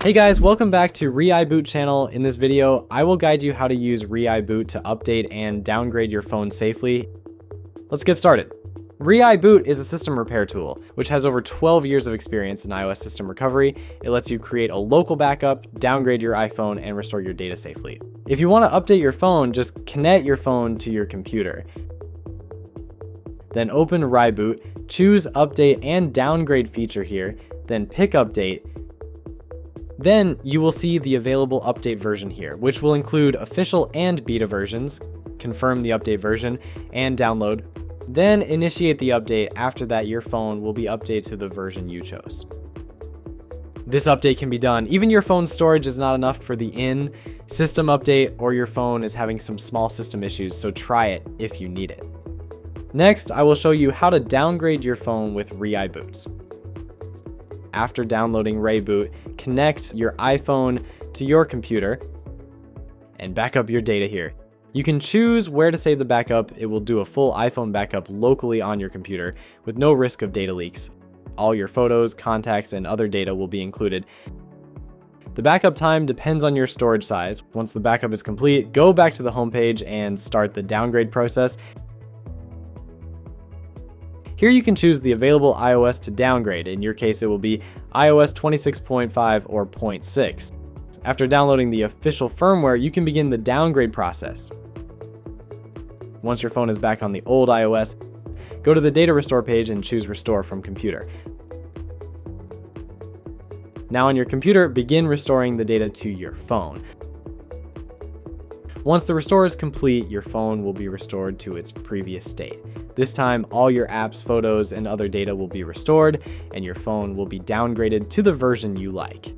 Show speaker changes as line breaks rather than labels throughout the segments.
Hey guys, welcome back to ReiBoot channel. In this video, I will guide you how to use ReiBoot to update and downgrade your phone safely. Let's get started. ReiBoot is a system repair tool, which has over 12 years of experience in iOS system recovery. It lets you create a local backup, downgrade your iPhone, and restore your data safely. If you want to update your phone, just connect your phone to your computer. Then open ReiBoot, choose Update and Downgrade feature here, then pick Update. Then you will see the available update version here, which will include official and beta versions, confirm the update version, and download. Then initiate the update. After that, your phone will be updated to the version you chose. This update can be done even your phone's storage is not enough for the in-system update, or your phone is having some small system issues, so try it if you need it. Next, I will show you how to downgrade your phone with ReiBoot. After downloading ReiBoot, connect your iPhone to your computer and back up your data here. You can choose where to save the backup. It will do a full iPhone backup locally on your computer with no risk of data leaks. All your photos, contacts, and other data will be included. The backup time depends on your storage size. Once the backup is complete, go back to the home page and start the downgrade process. Here you can choose the available iOS to downgrade. In your case, it will be iOS 26.5 or 0.6. After downloading the official firmware, you can begin the downgrade process. Once your phone is back on the old iOS, go to the data restore page and choose Restore from Computer. Now on your computer, begin restoring the data to your phone. Once the restore is complete, your phone will be restored to its previous state. This time, all your apps, photos, and other data will be restored, and your phone will be downgraded to the version you like.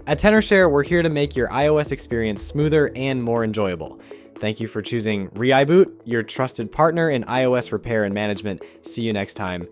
At Tenorshare, we're here to make your iOS experience smoother and more enjoyable. Thank you for choosing ReiBoot, your trusted partner in iOS repair and management. See you next time.